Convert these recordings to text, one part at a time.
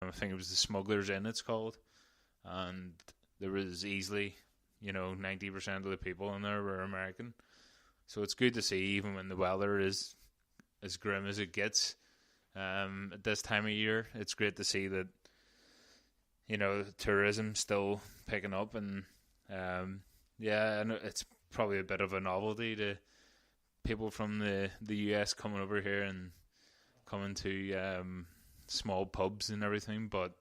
I think it was the Smugglers Inn it's called, and there was easily, 90% of the people in there were American. So it's good to see, even when the weather is as grim as it gets at this time of year. It's great to see that, tourism still picking up, and I know it's probably a bit of a novelty to people from the US coming over here and coming to small pubs and everything, but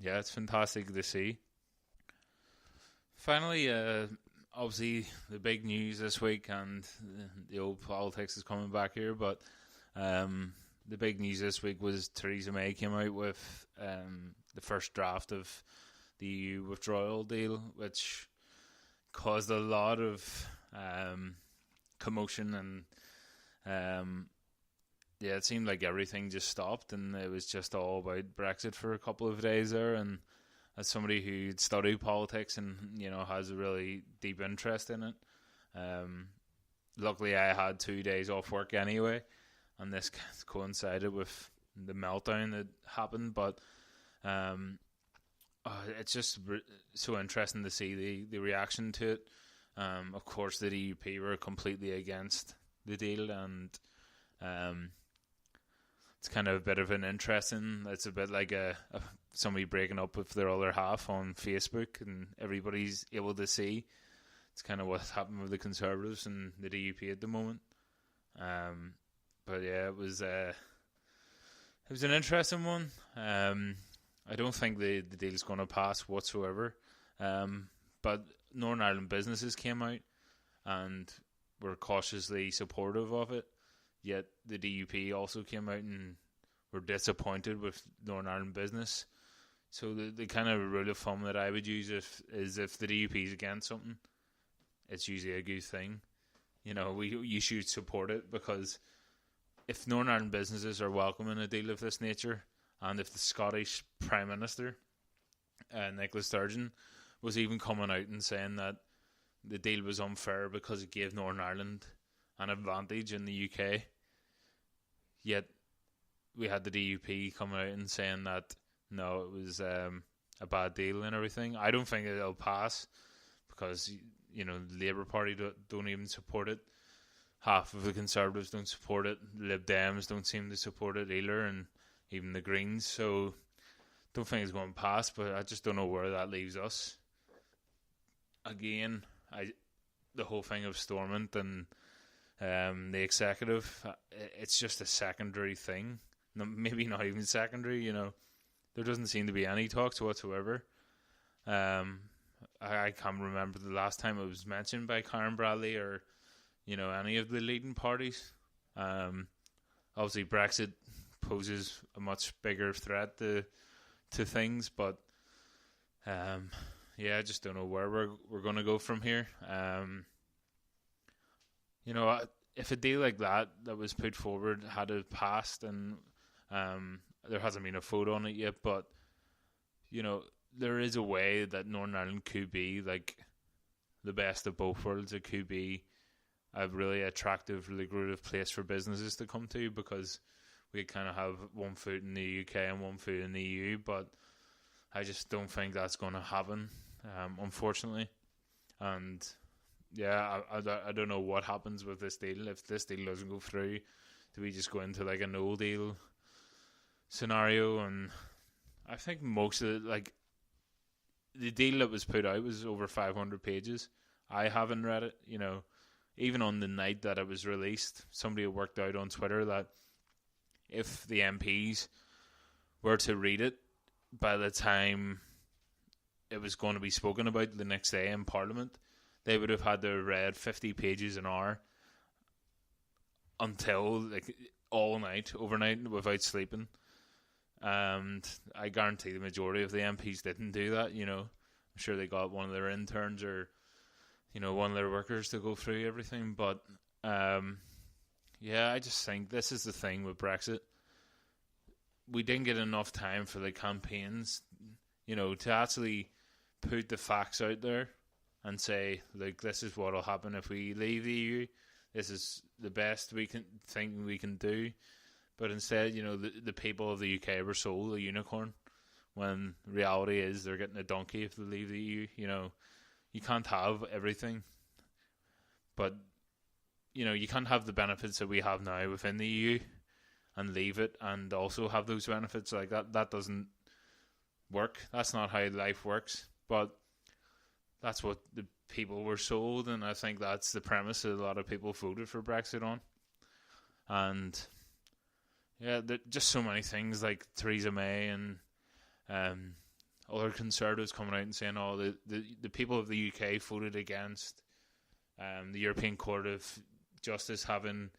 it's fantastic to see. Finally, obviously the big news this week, and the old politics is coming back here, but the big news this week was Theresa May came out with the first draft of the EU withdrawal deal, which caused a lot of commotion, and it seemed like everything just stopped, and it was just all about Brexit for a couple of days there. And as somebody who'd studied politics and has a really deep interest in it, luckily I had 2 days off work anyway, and this coincided with the meltdown that happened. But it's just so interesting to see the reaction to it. Of course, the DUP were completely against the deal, and it's kind of a bit of an interesting. It's a bit like somebody breaking up with their other half on Facebook, and everybody's able to see. It's kind of what's happened with the Conservatives and the DUP at the moment. But yeah, it was an interesting one. I don't think the deal's going to pass whatsoever. But Northern Ireland businesses came out and were cautiously supportive of it. Yet the DUP also came out and were disappointed with Northern Ireland business. So the kind of rule of thumb that I would use is if the DUP is against something, it's usually a good thing. You should support it, because if Northern Ireland businesses are welcoming a deal of this nature, and if the Scottish Prime Minister, Nicola Sturgeon, was even coming out and saying that the deal was unfair because it gave Northern Ireland an advantage in the UK, yet we had the DUP coming out and saying that no, it was a bad deal and everything. I don't think it'll pass, because the Labour Party don't even support it. Half of the Conservatives don't support it. Lib Dems don't seem to support it either, and even the Greens. So don't think it's going to pass, but I just don't know where that leaves us. Again, the whole thing of Stormont and the executive, it's just a secondary thing. Maybe not even secondary, There doesn't seem to be any talks whatsoever. I can't remember the last time it was mentioned by Karen Bradley or, any of the leading parties. Obviously, Brexit poses a much bigger threat to things, but I just don't know where we're going to go from here. If a deal like that was put forward had it passed, and there hasn't been a vote on it yet, but there is a way that Northern Ireland could be like the best of both worlds. It could be a really attractive, lucrative place for businesses to come to, because we kind of have one foot in the UK and one foot in the EU, but I just don't think that's going to happen, unfortunately. And I don't know what happens with this deal. If this deal doesn't go through, do we just go into like a no deal scenario? And I think most of the deal that was put out was over 500 pages. I haven't read it, even on the night that it was released. Somebody had worked out on Twitter that if the MPs were to read it by the time it was going to be spoken about the next day in Parliament, they would have had to read 50 pages an hour until all night, overnight, without sleeping. And I guarantee the majority of the MPs didn't do that. I'm sure they got one of their interns or one of their workers to go through everything. But I just think this is the thing with Brexit. We didn't get enough time for the campaigns, to actually put the facts out there and say, this is what will happen if we leave the EU. This is the best we can do. But instead, the people of the UK were sold a unicorn, when reality is they're getting a donkey if they leave the EU. You can't have everything, but you can't have the benefits that we have now within the EU and leave it and also have those benefits. Like that doesn't work. That's not how life works. But that's what the people were sold, and I think that's the premise that a lot of people voted for Brexit on. And yeah, just so many things like Theresa May and other Conservatives coming out and saying, the people of the UK voted against the European Court of Justice having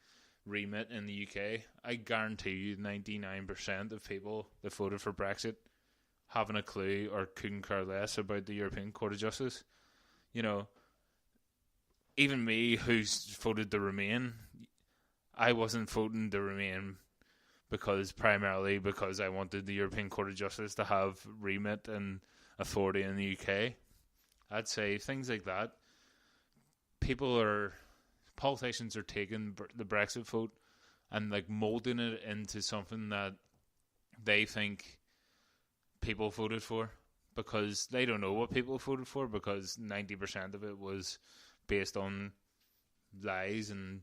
remit in the UK. I guarantee you 99% of people that voted for Brexit haven't a clue or couldn't care less about the European Court of Justice. Even me, who's voted to remain, I wasn't voting to remain primarily because I wanted the European Court of Justice to have remit and authority in the UK. I'd say things like that. Politicians are taking the Brexit vote and like molding it into something that they think people voted for, because they don't know what people voted for, because 90% of it was based on lies and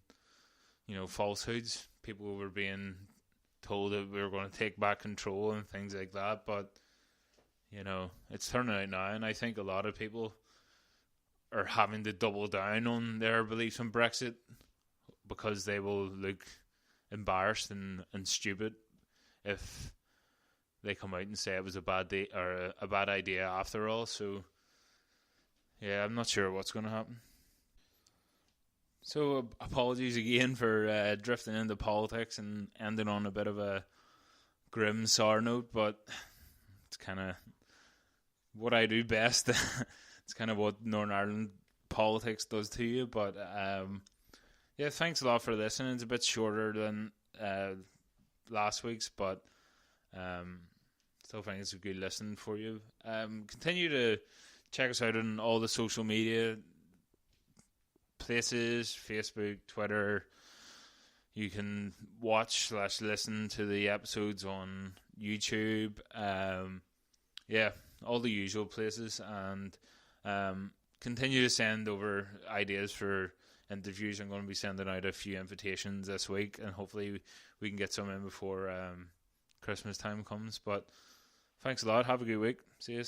falsehoods. People were being told that we were going to take back control and things like that, but it's turning out now, and I think a lot of people are having to double down on their beliefs on Brexit because they will look embarrassed and stupid if they come out and say it was a bad day or a bad idea after all. So yeah, I'm not sure what's going to happen. So apologies again for drifting into politics and ending on a bit of a grim, sour note, but it's kind of what I do best. It's kind of what Northern Ireland politics does to you. But yeah, thanks a lot for listening. It's a bit shorter than last week's, but still think it's a good listen for you. Continue to check us out on all the social media places, Facebook, Twitter. You can watch/listen to the episodes on YouTube. Yeah, all the usual places, and continue to send over ideas for interviews. I'm going to be sending out a few invitations this week, and hopefully we can get some in before Christmas time comes. But thanks a lot. Have a good week. See you.